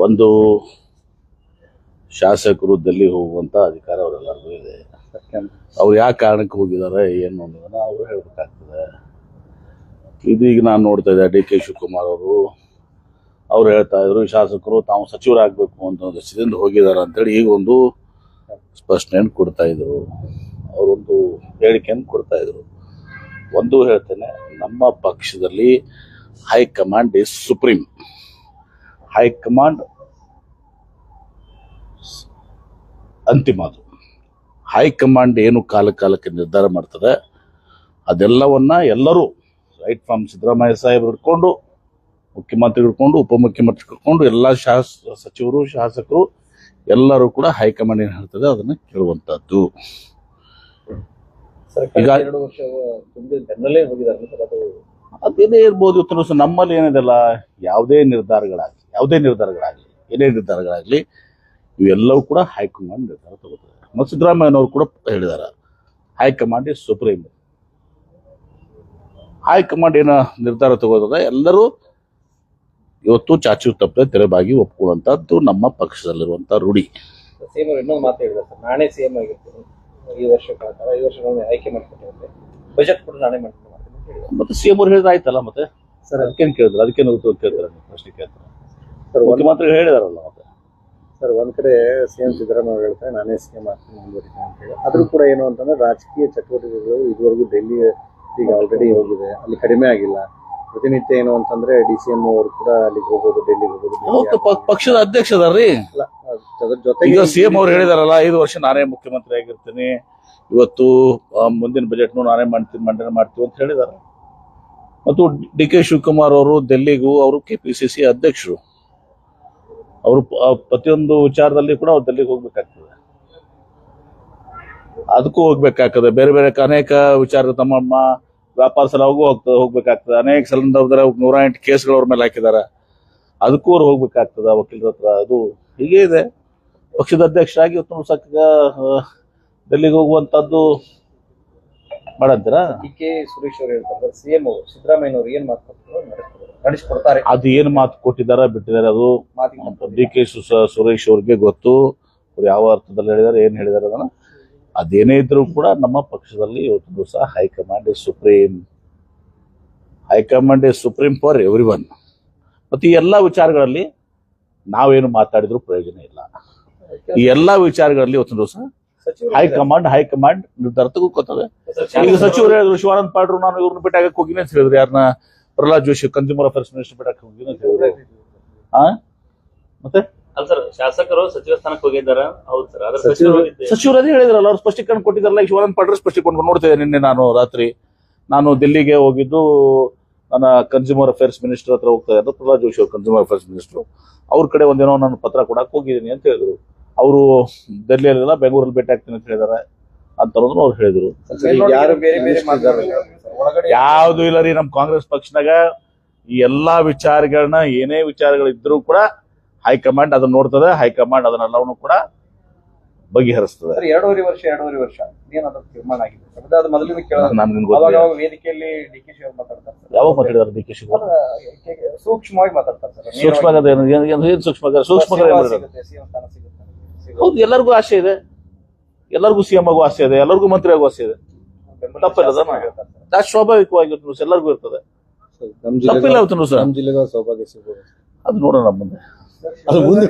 ಒಂದು ಶಾಸಕರು ಡೆಲ್ಲಿ ಹೋಗುವಂತ ಅಧಿಕಾರ ಅವರೆಲ್ಲರಿಗೂ ಇದೆ. ಅವ್ರು ಯಾವ ಕಾರಣಕ್ಕೆ ಹೋಗಿದ್ದಾರೆ ಏನು ಅನ್ನೋದನ್ನ ಅವರು ಹೇಳ್ಬೇಕಾಗ್ತದೆ. ಇದು ಈಗ ನಾನು ನೋಡ್ತಾ ಇದ್ದೆ, ಡಿ ಕೆ ಶಿವಕುಮಾರ್ ಅವ್ರು ಹೇಳ್ತಾ ಇದ್ರು ಶಾಸಕರು ತಾವು ಸಚಿವರಾಗಬೇಕು ಅಂತ ಒಂದು ದೃಷ್ಟಿಯಿಂದ ಹೋಗಿದ್ದಾರೆ ಅಂತೇಳಿ ಈಗ ಒಂದು ಸ್ಪಷ್ಟನೆಯನ್ನು ಕೊಡ್ತಾ ಇದ್ರು. ಅವರೊಂದು ಹೇಳಿಕೆಯನ್ನು ಕೊಡ್ತಾ ಇದ್ರು. ಒಂದು ಹೇಳ್ತೇನೆ, ನಮ್ಮ ಪಕ್ಷದಲ್ಲಿ ಹೈಕಮಾಂಡ್ ಇಸ್ ಸುಪ್ರೀಂ. ಹೈಕಮಾಂಡ್ ಅಂತಿಮ. ಅದು ಹೈಕಮಾಂಡ್ ಏನು ಕಾಲಕ್ಕೆ ನಿರ್ಧಾರ ಮಾಡ್ತದೆ ಅದೆಲ್ಲವನ್ನ ಎಲ್ಲರೂ ರೈಟ್ ಫ್ರಮ್ ಸಿದ್ದರಾಮಯ್ಯ ಸಾಹೇಬ್ರು ಹಿಡ್ಕೊಂಡು ಮುಖ್ಯಮಂತ್ರಿ ಹಿಡ್ಕೊಂಡು ಉಪಮುಖ್ಯಮಂತ್ರಿ ಹಿಡ್ಕೊಂಡು ಎಲ್ಲ ಸಚಿವರು ಶಾಸಕರು ಎಲ್ಲರೂ ಕೂಡ ಹೈಕಮಾಂಡ್ ಏನು ಹೇಳ್ತದೆ ಅದನ್ನ ಕೇಳುವಂತದ್ದು. ಈಗ ಅದೇನೇ ಇರ್ಬೋದು. ಇವತ್ತು ನಮ್ಮಲ್ಲಿ ಏನಿದೆಲ್ಲ ಯಾವುದೇ ನಿರ್ಧಾರಗಳಾಗಲಿ ಏನೇ ನಿರ್ಧಾರಗಳಾಗಲಿ ಇವೆಲ್ಲವೂ ಕೂಡ ಹೈಕಮಾಂಡ್ ನಿರ್ಧಾರ ತಗೋತಾರೆ. ಮತ್ತು ಸಿದ್ದರಾಮಯ್ಯನವರು ಕೂಡ ಹೇಳಿದ್ದಾರೆ, ಹೈಕಮಾಂಡ್ ಇಸ್ ಸುಪ್ರೀಂ. ಹೈಕಮಾಂಡ್ ಏನ ನಿರ್ಧಾರ ತಗೋದ ಎಲ್ಲರೂ ಇವತ್ತು ಚಾಚು ತಪ್ಪದೆ ತೆರೆಬಾಗಿ ಒಪ್ಕೊಳ್ಳುವಂತದ್ದು ನಮ್ಮ ಪಕ್ಷದಲ್ಲಿರುವಂತ ರೂಢಿ. ಇನ್ನೊಂದು ಮಾತು ಹೇಳಿದ್ರೆ ಸರ್, ನಾನೇ ಸಿಎಂ ಆಗಿರ್ತೀನಿ ಈ ವರ್ಷ ಆಯ್ಕೆ ಮಾಡ್ಕೊಂಡು ಬಜೆಟ್ ಕೂಡ ನಾನೇ ಮಾಡ್ತೀನಿ. ಮತ್ತೆ ಸಿಎಂ ಅವ್ರು ಹೇಳಿದ್ರೆ ಆಯ್ತಲ್ಲ, ಮತ್ತೆ ಸರ್ ಅದಕ್ಕೇನು ಕೇಳಿದ್ರು, ಅದಕ್ಕೇನು ಕೇಳ್ತಾರೆ, ಪ್ರಶ್ನೆ ಕೇಳ್ತಾರೆ. ಸರ್ ಮುಖ್ಯಮಂತ್ರಿ ಹೇಳಿದಾರಲ್ಲ. ಮತ್ತೆ ಸರ್ ಒಂದ್ ಕಡೆ ಸಿಎಂ ಸಿದ್ದರಾಮಯ್ಯ ಹೇಳ್ತಾರೆ ನಾನೇ ಸಿಎಂ ಆಗ್ತೀನಿ ಮುಂದುವರಿತೀನಿ ಅಂತ ಹೇಳಿ, ಆದ್ರೂ ಕೂಡ ಏನು ಅಂತಂದ್ರೆ ರಾಜಕೀಯ ಚಟುವಟಿಕೆಗಳು ಇದುವರೆಗೂ ಡೆಲ್ಲಿ ಈಗ ಆಲ್ರೆಡಿ ಹೋಗಿದೆ, ಅಲ್ಲಿ ಕಡಿಮೆ ಆಗಿಲ್ಲ. ಪ್ರತಿನಿತ್ಯ ಏನು ಅಂತಂದ್ರೆ ಡಿಸಿಎಂ ಅವರು ಕೂಡ ಅಲ್ಲಿಗೆ ಹೋಗೋದು, ಡೆಲ್ಲಿಗೆ ಹೋಗೋದು. ಪಕ್ಷದ ಅಧ್ಯಕ್ಷ ಅದಾರ್ರಿ. ಜೊತೆಗೆ ಸಿಎಂ ಅವ್ರು ಹೇಳಿದಾರಲ್ಲ 5 ವರ್ಷ ನಾನೇ ಮುಖ್ಯಮಂತ್ರಿ ಆಗಿರ್ತೀನಿ, ಇವತ್ತು ಮುಂದಿನ ಬಜೆಟ್ ನಾನೇ ಮಂಡನೆ ಮಾಡ್ತೀವಿ ಅಂತ ಹೇಳಿದಾರೆ. ಮತ್ತು ಡಿ ಕೆ ಶಿವಕುಮಾರ್ ಅವರು ಡೆಲ್ಲಿಗೂ ಅವರು ಕೆಪಿಸಿಸಿ ಅಧ್ಯಕ್ಷರು, ಅವರು ಪ್ರತಿಯೊಂದು ವಿಚಾರದಲ್ಲಿ ಕೂಡ ಅವ್ರು ಡೆಲ್ಲಿಗೆ ಹೋಗ್ಬೇಕಾಗ್ತದೆ, ಅದಕ್ಕೂ ಹೋಗ್ಬೇಕಾಗ್ತದೆ. ಬೇರೆ ಬೇರೆ ಅನೇಕ ವಿಚಾರ ತಮ್ಮ ವ್ಯಾಪಾರ ಸಲುವಾಗಿ ಹೋಗ್ಬೇಕಾಗ್ತದೆ. ಅನೇಕ ಸಂದರ್ಭದಲ್ಲಿ 108 ಕೇಸ್ಗಳು ಅವ್ರ ಮೇಲೆ ಹಾಕಿದ್ದಾರೆ, ಅದಕ್ಕೂ ಅವ್ರು ಹೋಗ್ಬೇಕಾಗ್ತದ ವಕೀಲರ ಹತ್ರ. ಅದು ಹೀಗೆ ಇದೆ. ಪಕ್ಷದ ಅಧ್ಯಕ್ಷರಾಗಿ ಡೆಲ್ಲಿಗೆ ಹೋಗುವಂತದ್ದು ಮಾಡಂತೀರಾ? ಕೆ ಸುರೇಶ್ ಅವರು ಹೇಳ್ತಾರೆ ಸಿಎಂ ಸಿದ್ದರಾಮಯ್ಯನವರು ಏನ್ ಮಾತು ನಡೆಸ್ಕೊಡ್ತಾರೆ, ಅದು ಏನ್ ಮಾತು ಕೊಟ್ಟಿದ್ದಾರೆ ಬಿಟ್ಟಿದ್ದಾರೆ ಅದು ಡಿ ಕೆ ಸುರೇಶ್ ಅವ್ರಿಗೆ ಗೊತ್ತು. ಅವ್ರು ಯಾವ ಅರ್ಥದಲ್ಲಿ ಹೇಳಿದಾರೆ, ಏನ್ ಹೇಳಿದಾರೆ ಅದನ್ನ. ಅದೇನೇ ಇದ್ರೂ ಕೂಡ ನಮ್ಮ ಪಕ್ಷದಲ್ಲಿ ಇವತ್ತು ದಿವಸ high command is supreme. High command is supreme for every one. ಮತ್ತು ಈ ಎಲ್ಲಾ ವಿಚಾರಗಳಲ್ಲಿ ನಾವೇನು ಮಾತಾಡಿದ್ರು ಪ್ರಯೋಜನ ಇಲ್ಲ. ಈ ಎಲ್ಲಾ ವಿಚಾರಗಳಲ್ಲಿ ಇವತ್ತು ದಿವಸ ಹೈಕಮಾಂಡ್ ನಿರ್ಧಾರ ತಗೋತದೆ. ಈಗ ಸಚಿವರು ಹೇಳಿದ್ರು, ಶಿವಾನಂದ ಪಾಟ್ರು ನಾನು ಇವ್ರನ್ನ ಭೇಟಿಯಾಗಕ್ಕೆ ಹೋಗಿನಿ ಅಂತ ಹೇಳಿದ್ರು. ಯಾರನ್ನ? Pralhad Joshi consumer affairs minister ಭೇಟಿಯಾಗಕ್ಕೆ ಹೋಗಿನಿ ಅಂತ ಹೇಳಿದ್ರು. ಮತ್ತೆ ಸರ್ ಶಾಸಕರು ಸಚಿವ ಸ್ಥಾನಕ್ಕೆ ಹೋಗಿದ್ದಾರೆ. ಹೌದು ಸರ್, ಸಚಿವರು ಅದೇ ಹೇಳಿದ್ರಲ್ಲ, ಅವ್ರು ಸ್ಪಷ್ಟೀಕರಣ ಕೊಟ್ಟಿದ್ದಾರಲ್ಲ. ಶಿವಾನಂದ ಪಾಟ್ರು ಸ್ಪಷ್ಟೀಕರಣ ನೋಡ್ತಿದ್ದೆ ನಿನ್ನೆ ನಾನು ರಾತ್ರಿ. ನಾನು ದಿಲ್ಲಿಗೆ ಹೋಗಿದ್ದು ನನ್ನ ಕನ್ಸ್ಯೂಮರ್ ಅಫೇರ್ಸ್ ಮಿನಿಸ್ಟರ್ ಹತ್ರ ಹೋಗ್ತಾ ಇದ್ದು. ಪ್ರಹ್ಲಾದ್ ಜೋಶಿ ಅವರು ಕನ್ಸ್ಯೂಮರ್ ಅಫೇರ್ಸ್ ಮಿನಿಸ್ಟರ್, ಅವ್ರ ಕಡೆ ಒಂದೇನೋ ನಾನು ಪತ್ರ ಕೊಡಕ್ಕೆ ಹೋಗಿದ್ದೀನಿ ಅಂತ ಹೇಳಿದ್ರು. ಅವರು ಡೆಲ್ಲಿಯಲ್ಲೆಲ್ಲ ಬೆಂಗಳೂರಲ್ಲಿ ಭೇಟಿ ಆಗ್ತೀನಿ ಅಂತ ಹೇಳಿದಾರೆ ಅಂತ ಅವ್ರು ಹೇಳಿದ್ರು. ಯಾವ್ದು ಇಲ್ಲ ರೀ, ನಮ್ ಕಾಂಗ್ರೆಸ್ ಪಕ್ಷನಾಗ ಈ ಎಲ್ಲಾ ವಿಚಾರಗಳನ್ನ ಏನೇ ವಿಚಾರಗಳಿದ್ರು ಕೂಡ ಹೈಕಮಾಂಡ್ ಅದನ್ನ ನೋಡ್ತದೆ. ಹೈಕಮಾಂಡ್ ಅದನ್ನೆಲ್ಲವನ್ನು ಕೂಡ ಬಗೆಹರಿಸ್ತದೆ. 2.5 ವರ್ಷ ಏನಾದ್ರು ತೀರ್ಮಾನ ಆಗಿದೆ ವೇದಿಕೆಯಲ್ಲಿ ಡಿ ಕೆ ಶಿವಕುಮಾರ್ ಮಾತಾಡ್ತಾರೆ. ಯಾವಾಗ ಮಾತಾಡಿದಾರೆ ಡಿ ಕೆ ಶಿವಕುಮಾರ್? ಸೂಕ್ಷ್ಮವಾಗಿ ಮಾತಾಡ್ತಾರೆ ಸರ್. ಸೂಕ್ಷ್ಮ ಹೌದು, ಎಲ್ಲರಿಗೂ ಆಸೆ ಇದೆ, ಎಲ್ಲರಿಗೂ ಸಿಎಂ ಆಗೋ ಆಸೆ ಇದೆ, ಎಲ್ಲರಿಗೂ ಮಂತ್ರಿ ಆಗೋ ಆಸೆ ಇದೆ. ತಪ್ಪಿಲ್ಲ, ಸ್ವಾಭಾವಿಕವಾಗಿರ್ತು ಎಲ್ಲರಿಗೂ ಇರ್ತದೆ. ತಪ್ಪಿಲ್ಲ ಅವತ್ತು ಸರ್. ನಮ್ಮ ಜಿಲ್ಲೆಗೆ ಸೌಭಾಗ್ಯ ಸಿಗ್ಬೋದು, ಅದು ನೋಡೋಣ ಮುಂದೆ. ಅದು ಮುಂದೆ